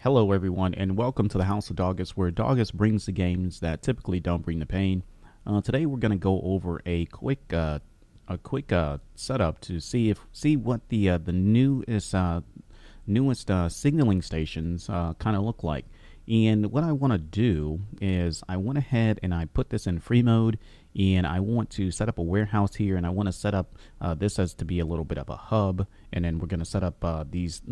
Hello everyone and welcome to the House of Doggist, where Doggist brings the games that typically don't bring the pain. Today we're going to go over a quick setup to see what the newest signaling stations kind of look like. And what I want to do is I went ahead and I put this in free mode, and I want to set up a warehouse here, and I want to set up this as to be a little bit of a hub, and then we're going to set up these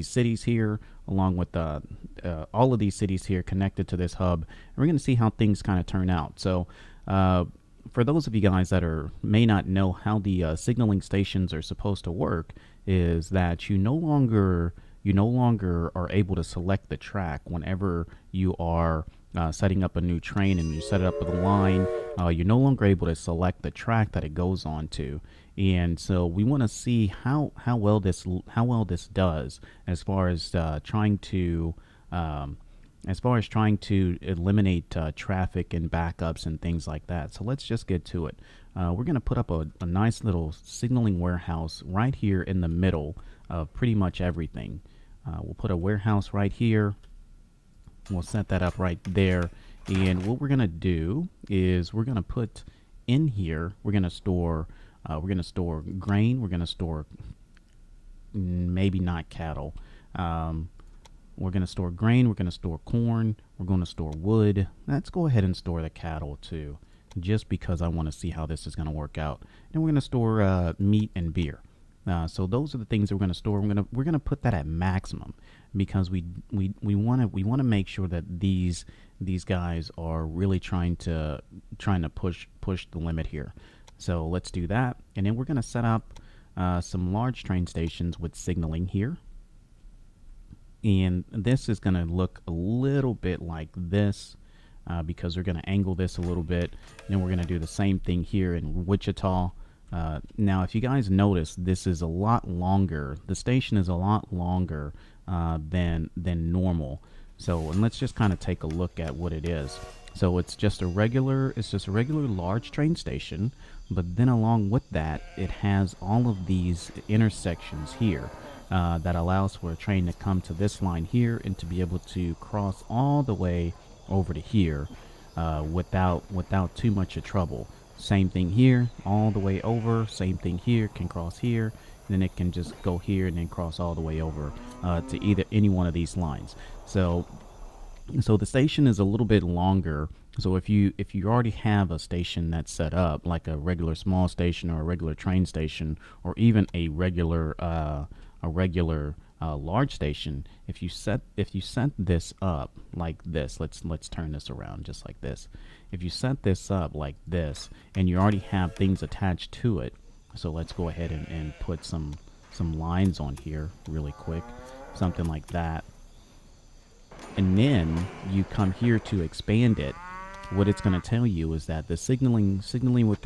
cities here, along with all of these cities here connected to this hub, and we're going to see how things kind of turn out. So for those of you guys that may not know how the signaling stations are supposed to work, is that you no longer are able to select the track whenever you are setting up a new train and you set it up with a line. You're no longer able to select the track that it goes on to, and so we want to see how well this does as far as trying to eliminate traffic and backups and things like that. So let's just get to it. We're going to put up a nice little signaling warehouse right here in the middle of pretty much everything. We'll put a warehouse right here. We'll set that up right there, and what we're going to do is we're going to put in here, we're going to store grain, we're going to store maybe not cattle. We're going to store grain, we're going to store corn, we're going to store wood. Let's go ahead and store the cattle too, just because I want to see how this is going to work out. And we're going to store meat and beer. So those are the things that we're going to store. We're going to put that at maximum, because we want to make sure that these guys are really trying to push the limit here. So let's do that, and then we're going to set up some large train stations with signaling here. And this is going to look a little bit like this, because we're going to angle this a little bit. And then we're going to do the same thing here in Wichita. Now, if you guys notice, this is a lot longer. The station is a lot longer than normal. So, and let's just kind of take a look at what it is. So it's just a regular large train station, but then along with that, it has all of these intersections here that allows for a train to come to this line here and to be able to cross all the way over to here without too much of trouble. Same thing here, all the way over. Same thing here, can cross here, and then it can just go here and then cross all the way over to either any one of these lines. So the station is a little bit longer. So if you already have a station that's set up, like a regular small station or a regular train station, or even a regular large station, if you set this up like this, let's turn this around just like this. If you set this up like this and you already have things attached to it, so let's go ahead and put some lines on here really quick, something like that, and then you come here to expand it. What it's going to tell you is that the station with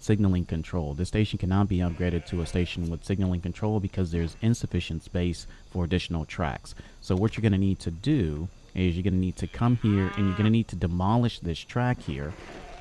signaling control. This station cannot be upgraded to a station with signaling control because there's insufficient space for additional tracks. So what you're going to need to do is you're going to need to come here and you're going to need to demolish this track here,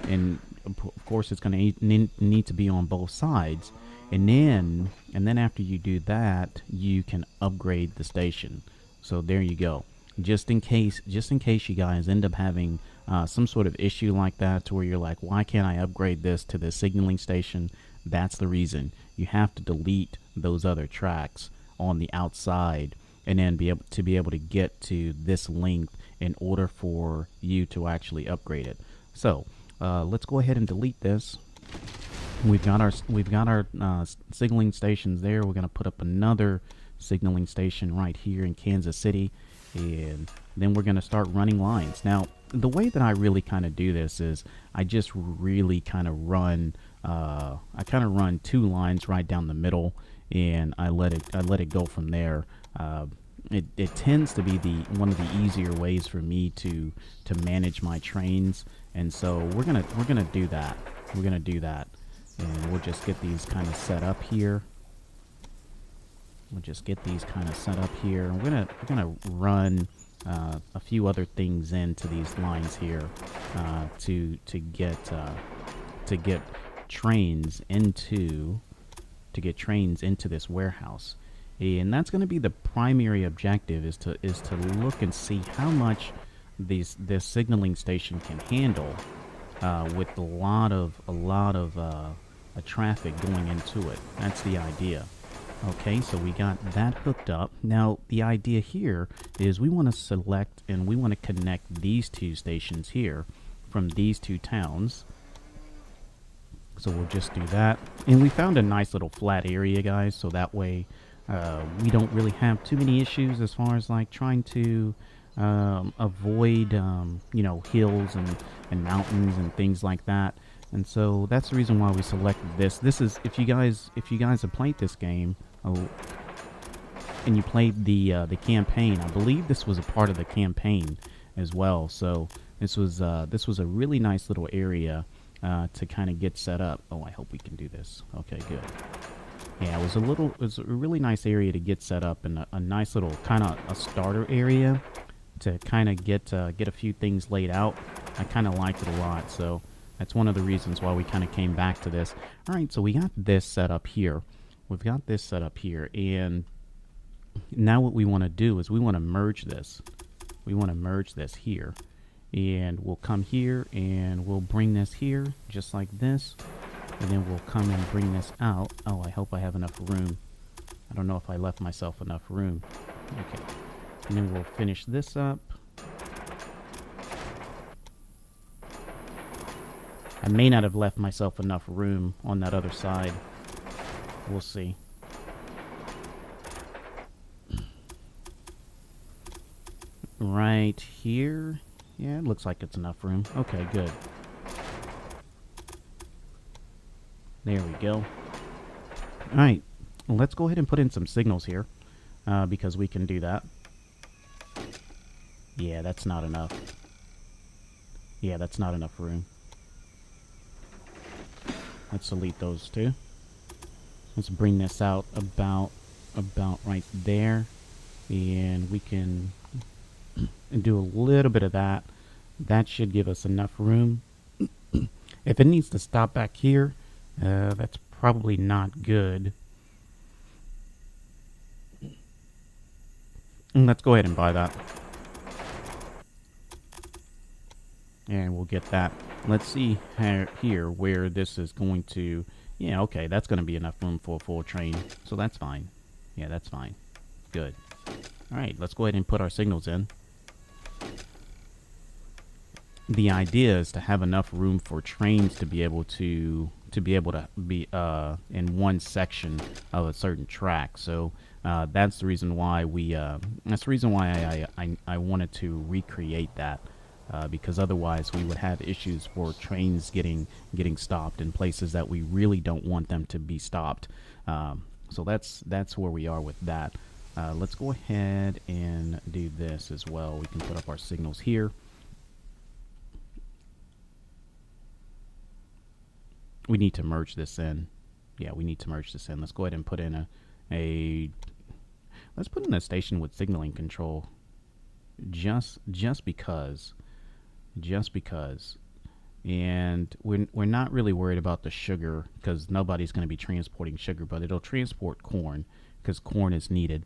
and of course it's going to need to be on both sides. And then after you do that, you can upgrade the station. So there you go. Just in case you guys end up having some sort of issue like that, to where you're like, why can't I upgrade this to the signaling station? That's the reason. You have to delete those other tracks on the outside, and then be able to get to this length in order for you to actually upgrade it. So let's go ahead and delete this. We've got our signaling stations there. We're going to put up another signaling station right here in Kansas City, and then we're going to start running lines. Now, the way that I really kind of do this is I just really kind of run two lines right down the middle, and I let it go from there. It tends to be one of the easier ways for me to manage my trains, and so we're gonna do that. We're gonna do that, and we'll just get these kind of set up here. We'll just get these kind of set up here. We're gonna run a few other things into these lines here to get trains into this warehouse. And that's going to be the primary objective, is to look and see how much this signaling station can handle with a lot of traffic going into it. That's the idea. Okay, so we got that hooked up. Now the idea here is we want to select and we want to connect these two stations here from these two towns. So we'll just do that. And we found a nice little flat area, guys, so that way we don't really have too many issues as far as like trying to avoid you know, hills and mountains and things like that. And so that's the reason why we selected this. This is, if you guys have played this game and you played the campaign, I believe this was a part of the campaign as well. So this was a really nice little area to kind of get set up. Oh, I hope we can do this. Okay, good. Yeah, it was a really nice area to get set up, and a nice little kind of a starter area to kind of get a few things laid out. I kind of liked it a lot, so that's one of the reasons why we kind of came back to this. All right, so we got this set up here. We've got this set up here, and now what we want to do is we want to merge this. We want to merge this here, and we'll come here and we'll bring this here just like this. And then we'll come and bring this out. Oh, I hope I have enough room. I don't know if I left myself enough room. Okay. And then we'll finish this up. I may not have left myself enough room on that other side. We'll see. Right here. Yeah, it looks like it's enough room. Okay, good. There we go. Alright, let's go ahead and put in some signals here, because we can do that. Yeah, that's not enough. Yeah, that's not enough room. Let's delete those two. Let's bring this out about right there. And we can do a little bit of that. That should give us enough room. If it needs to stop back here, that's probably not good. And let's go ahead and buy that. And we'll get that. Let's see here where this is going to... Yeah, okay, that's going to be enough room for a full train. So that's fine. Yeah, that's fine. Good. Alright, let's go ahead and put our signals in. The idea is to have enough room for trains to be able to be in one section of a certain track. So that's the reason why I wanted to recreate that, because otherwise we would have issues for trains getting stopped in places that we really don't want them to be stopped. So that's where we are with that. Let's go ahead and do this as well. We can put up our signals here. We need to merge this in. Yeah, we need to merge this in. Let's go ahead and put in let's put in a station with signaling control. Just because. And we're not really worried about the sugar, because nobody's going to be transporting sugar, but it'll transport corn because corn is needed.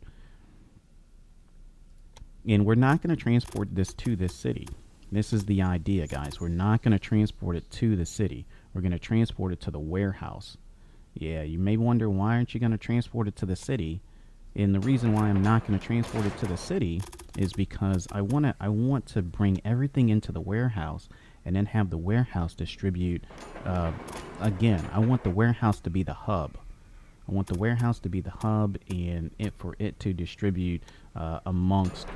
And we're not going to transport this to this city. This is the idea, guys. We're not going to transport it to the city. We're going to transport it to the warehouse. Yeah, you may wonder, why aren't you going to transport it to the city? And the reason why I'm not going to transport it to the city is because I want to bring everything into the warehouse and then have the warehouse distribute. Again, I want the warehouse to be the hub. I want the warehouse to be the hub, and for it to distribute amongst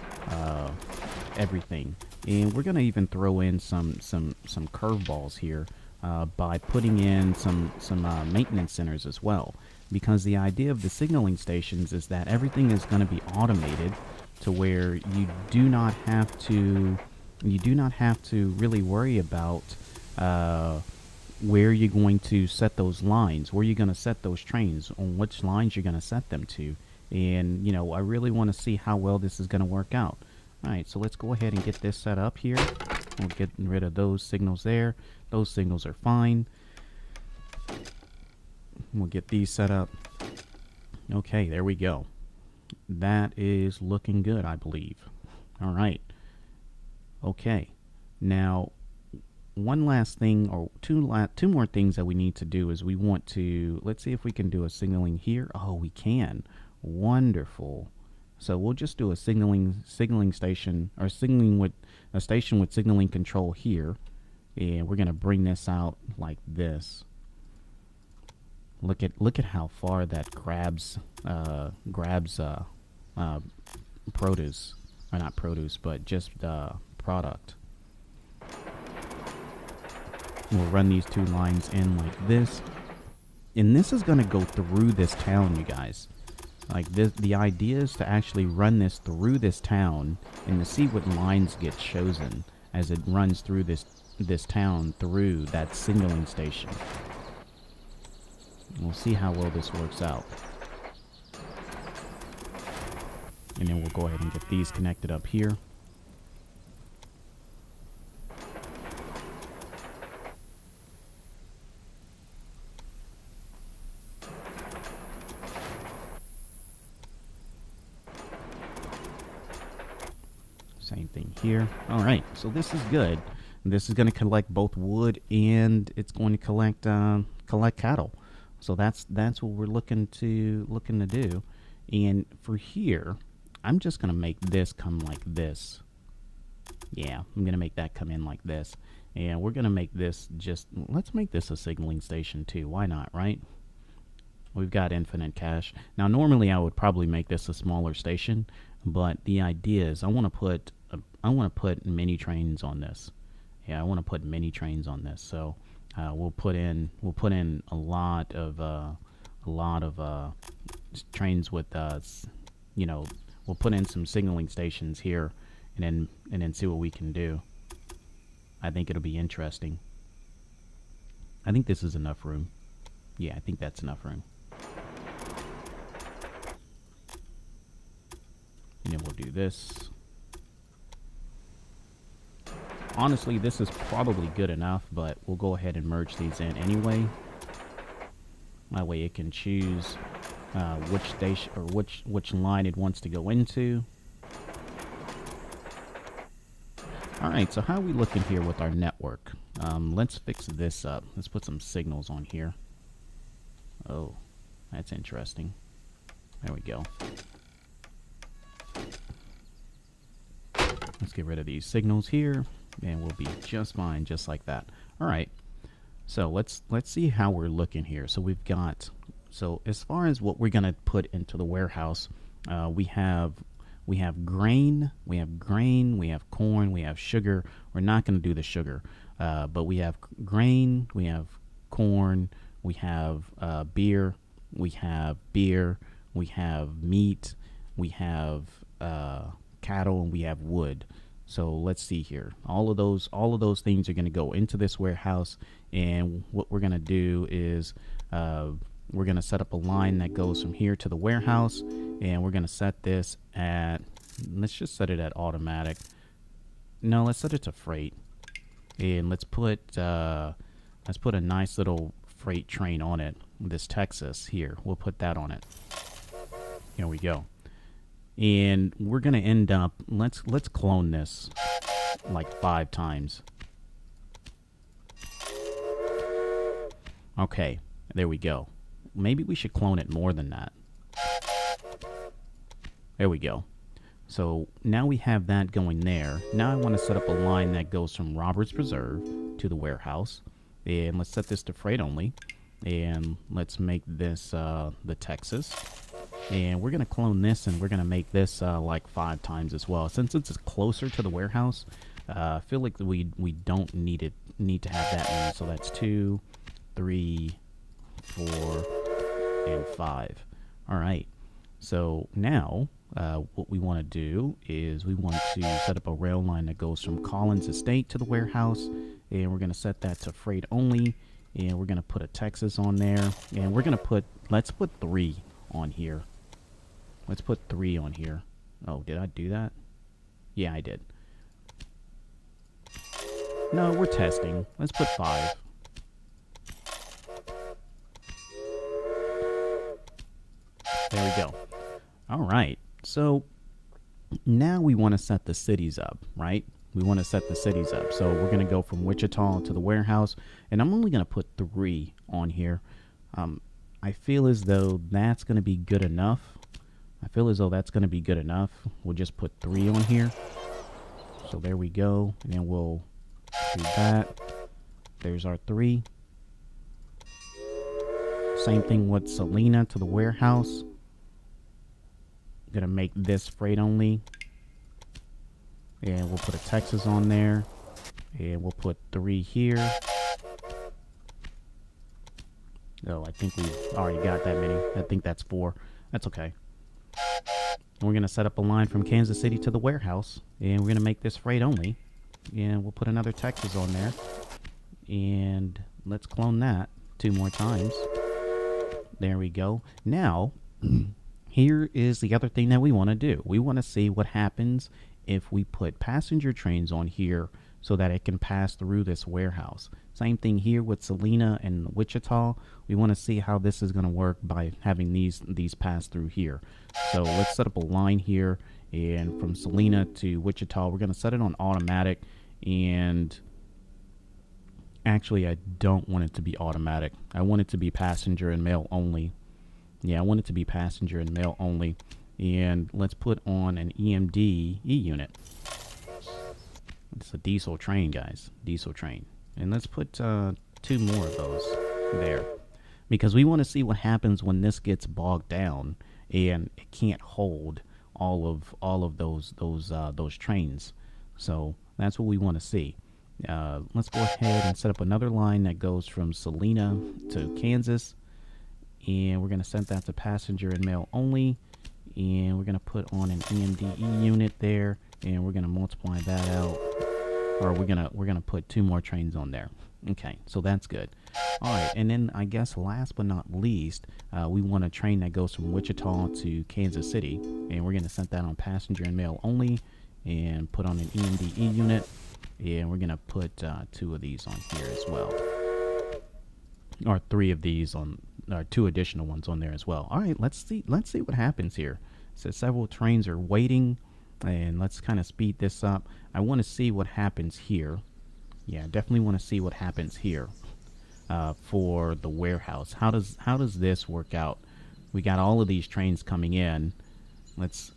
everything. And we're going to even throw in some curveballs here by putting in some maintenance centers as well. Because the idea of the signaling stations is that everything is going to be automated to where you do not have to really worry about where you're going to set those lines, where you're going to set those trains, on which lines you're going to set them to. And, you know, I really want to see how well this is going to work out. Alright, so let's go ahead and get this set up here. We'll get rid of those signals there. Those signals are fine. We'll get these set up. Okay, there we go. That is looking good, I believe. All right. Okay. Now, one last thing, or two more things that we need to do is we want to, let's see if we can do a signaling here. Oh, we can. Wonderful. So we'll just do a signaling station, or signaling with a station with signaling control here, and we're gonna bring this out like this. Look at how far that grabs produce, or not produce, but just product. We'll run these two lines in like this, and this is gonna go through this town, you guys. Like this, the idea is to actually run this through this town and to see what lines get chosen as it runs through this town through that signaling station. We'll see how well this works out. And then we'll go ahead and get these connected up here. Same thing here. All right, so this is good. This is going to collect both wood, and it's going to collect cattle. So that's what we're looking to do. And for here, I'm just going to make this come like this. Yeah, I'm going to make that come in like this. And we're going to make this let's make this a signaling station too. Why not, right? We've got infinite cache. Now, normally I would probably make this a smaller station, but the idea is I want to put mini trains on this. Yeah, I want to put mini trains on this. So we'll put in a lot of trains with we'll put in some signaling stations here, and then see what we can do. I think it'll be interesting. I think this is enough room. Yeah, I think that's enough room. And then we'll do this. Honestly, this is probably good enough, but we'll go ahead and merge these in anyway. That way it can choose which station or which line it wants to go into. Alright, so how are we looking here with our network? Let's fix this up. Let's put some signals on here. Oh, that's interesting. There we go. Let's get rid of these signals here, and we'll be just fine, just like that. Alright, so let's see how we're looking here. So we've got, so as far as what we're gonna put into the warehouse, we have grain, we have corn, we have sugar. We're not gonna do the sugar, but we have grain, we have corn, we have beer, we have meat, we have cattle, and we have wood. So let's see here. All of those things are going to go into this warehouse, and what we're going to do is we're going to set up a line that goes from here to the warehouse, and we're going to set this at, let's just set it at automatic. No, let's set it to freight, and let's put a nice little freight train on it. This Texas here, we'll put that on it. Here we go. And we're gonna end up, let's clone this like 5 times. Okay, there we go. Maybe we should clone it more than that. There we go. So now we have that going there. Now I want to set up a line that goes from Robert's Preserve to the warehouse. And let's set this to freight only. And let's make this the Texas. And we're going to clone this, and we're going to make this like 5 times as well. Since it's closer to the warehouse, I feel like we don't need to have that many. So that's 2, 3, 4, and 5. All right. So now what we want to do is we want to set up a rail line that goes from Collins Estate to the warehouse. And we're going to set that to freight only. And we're going to put a Texas on there. And we're going to let's put 3 on here. Let's put 3 on here. Oh, did I do that? Yeah, I did. No, we're testing. Let's put 5. There we go. All right, so now we want to set the cities up, right? We want to set the cities up. So we're going to go from Wichita to the warehouse, and I'm only going to put 3 on here. I feel as though that's going to be good enough. We'll just put 3 on here. So there we go, and then we'll do that. There's our 3. Same thing with Selena to the warehouse. Gonna make this freight only, and we'll put a Texas on there, and we'll put 3 here. Oh, I think we've already got that many. I think that's 4. That's okay. We're gonna set up a line from Kansas City to the warehouse, and we're gonna make this freight only, and we'll put another Texas on there, and let's clone that 2 more times. There we go. Now here is the other thing that we want to do. We want to see what happens if we put passenger trains on here so that it can pass through this warehouse. Same thing here with Selena and Wichita. We want to see how this is going to work by having these pass through here. So let's set up a line here, and from Selena to Wichita, we're going to set it on automatic. And actually, I don't want it to be automatic. I want it to be passenger and mail only. Yeah, I want it to be passenger and mail only. And let's put on an EMD E-unit. It's a diesel train, guys. Diesel train. And let's put 2 more of those there. Because we want to see what happens when this gets bogged down and it can't hold all of those trains. So that's what we want to see. Let's go ahead and set up another line that goes from Selena to Kansas. And we're going to set that to passenger and mail only. And we're going to put on an EMDE unit there. And we're going to multiply that out. Or we're gonna put 2 more trains on there. Okay, so that's good. All right, and then I guess last but not least, we want a train that goes from Wichita to Kansas City. And we're going to set that on passenger and mail only. And put on an EMDE unit. And we're going to put 2 of these on here as well. Or 3 of these on, or 2 additional ones on there as well. All right, let's see what happens here. So several trains are waiting, and let's kind of speed this up. I want to see what happens here. Yeah, definitely want to see what happens here for the warehouse. How does this work out? We got all of these trains coming in. Let's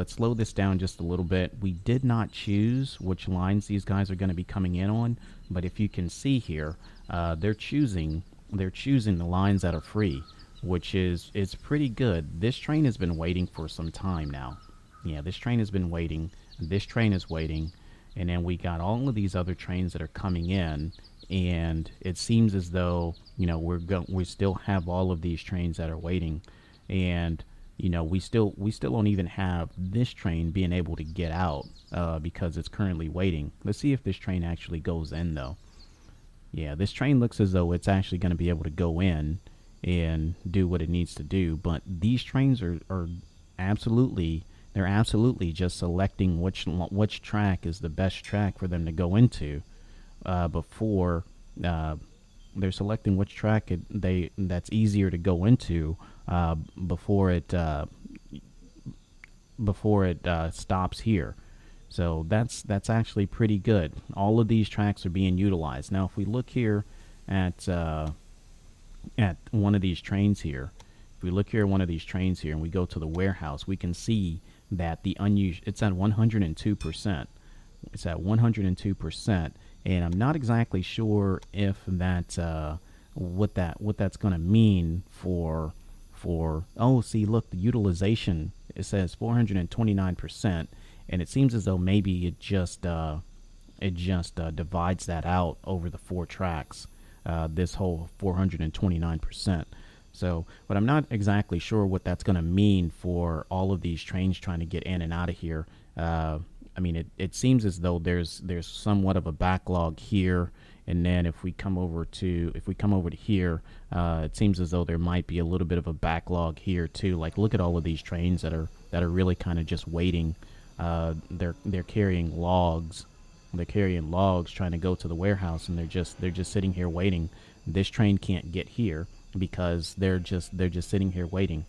slow this down just a little bit. We did not choose which lines these guys are going to be coming in on, but if you can see here, they're choosing the lines that are free, which is pretty good. This train has been waiting for some time now. Yeah, this train has been waiting. This train is waiting, and then we got all of these other trains that are coming in, and it seems as though, you know, we still have all of these trains that are waiting, and you know, we still don't even have this train being able to get out because it's currently waiting. Let's see if this train actually goes in though. Yeah, this train looks as though it's actually going to be able to go in and do what it needs to do, but these trains are absolutely just selecting which track is the best track for them to go into before they're selecting which track that's easier to go into before it stops here. So that's actually pretty good. All of these tracks are being utilized. Now if we look here at one of these trains here, and we go to the warehouse, we can see that it's at 102%. It's at 102%, and I'm not exactly sure if that's what that's going to mean for. Oh, see, look, the utilization, it says 429%, and it seems as though maybe it just divides that out over the 4 tracks. This whole 429%. So, but I'm not exactly sure what that's going to mean for all of these trains trying to get in and out of here. I mean, it seems as though there's somewhat of a backlog here, and then if we come over to here, it seems as though there might be a little bit of a backlog here too. Like, look at all of these trains that are really kind of just waiting. They're carrying logs. They're carrying logs trying to go to the warehouse, and they're just sitting here waiting. This train can't get here because they're just sitting here waiting.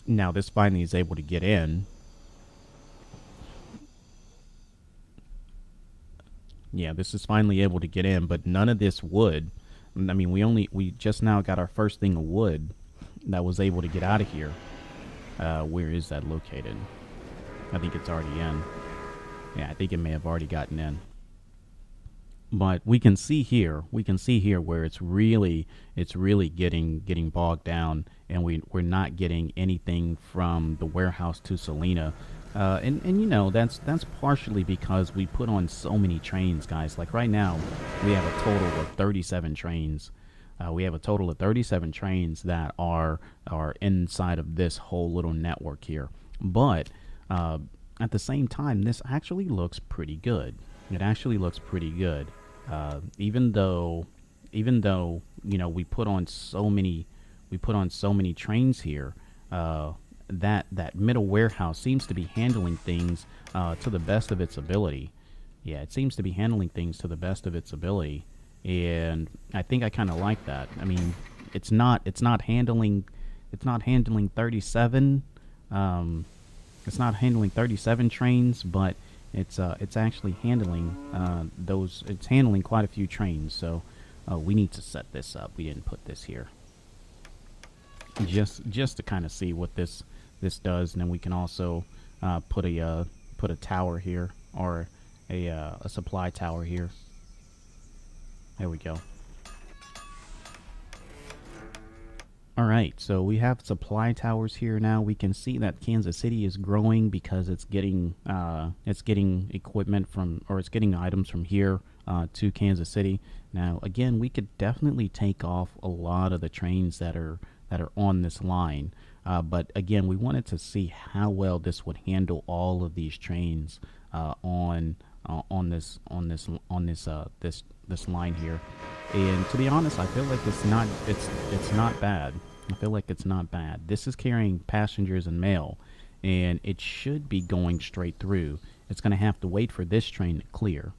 Now this finally is able to get in. Yeah, this is finally able to get in, but none of this wood. I mean, we just now got our first thing of wood that was able to get out of here. Where is that located? I think it's already in. Yeah, I think it may have already gotten in. But we can see here where it's really getting bogged down, and we're not getting anything from the warehouse to Selena. And you know, that's partially because we put on so many trains, guys. Like right now, we have a total of 37 trains. We have a total of 37 trains that are inside of this whole little network here. But at the same time, this actually looks pretty good. It actually looks pretty good. Even though you know we put on so many trains here. That middle warehouse seems to be handling things to the best of its ability. Yeah, it seems to be handling things to the best of its ability, and I think I kind of like that. I mean, it's not handling 37. It's not handling 37 trains, but it's actually handling those. It's handling quite a few trains. So we need to set this up. We didn't put this here. Just to kind of see what this does, and then we can also put a tower here, or a supply tower here. There we go. All right, so we have supply towers here now. We can see that Kansas City is growing because it's getting equipment from, or it's getting items from here to Kansas City. Now, again, we could definitely take off a lot of the trains that are on this line, but again, we wanted to see how well this would handle all of these trains on this line here. And to be honest, I feel like it's not bad. I feel like it's not bad. This is carrying passengers and mail, and it should be going straight through. It's going to have to wait for this train to clear.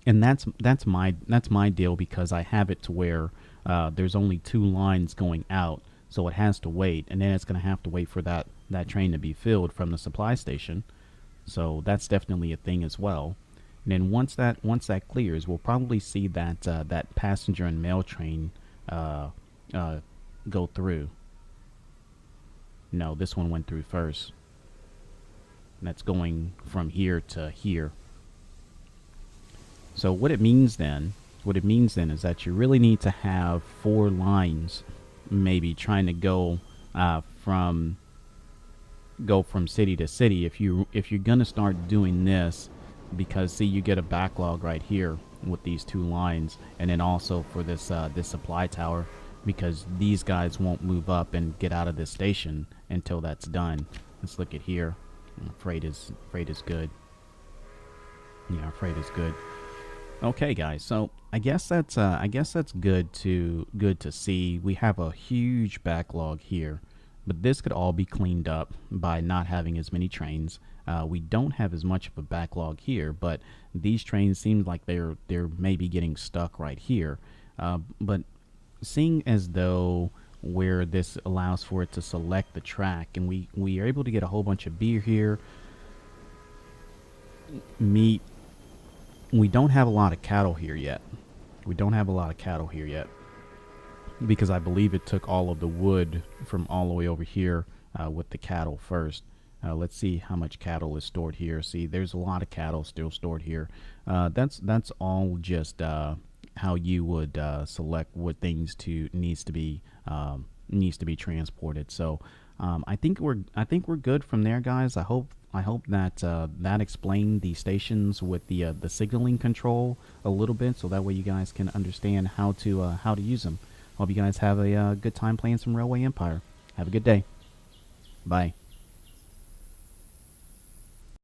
And that's my deal, because I have it to where there's only 2 lines going out, so it has to wait, and then it's going to have to wait for that train to be filled from the supply station. So that's definitely a thing as well. And then once that clears, we'll probably see that passenger and mail train go through. No, this one went through first. And that's going from here to here. So what it means then is that you really need to have 4 lines, maybe trying to go from city to city if you're gonna start doing this, because see, you get a backlog right here with these 2 lines, and then also for this supply tower, because these guys won't move up and get out of this station until that's done. Let's look at here. Freight is good. Yeah, freight is good. Okay, guys. So I guess that's good to see. We have a huge backlog here, but this could all be cleaned up by not having as many trains. We don't have as much of a backlog here, but these trains seem like they're maybe getting stuck right here. But seeing as though where this allows for it to select the track, and we are able to get a whole bunch of beer here, meat. We don't have a lot of cattle here yet. Because I believe it took all of the wood from all the way over here with the cattle first. Let's see how much cattle is stored here. See, there's a lot of cattle still stored here. That's all just how you would select what things needs to be transported. So I think we're good from there, guys. I hope that that explained the stations with the signaling control a little bit, so that way you guys can understand how to use them. Hope you guys have a good time playing some Railway Empire. Have a good day. Bye.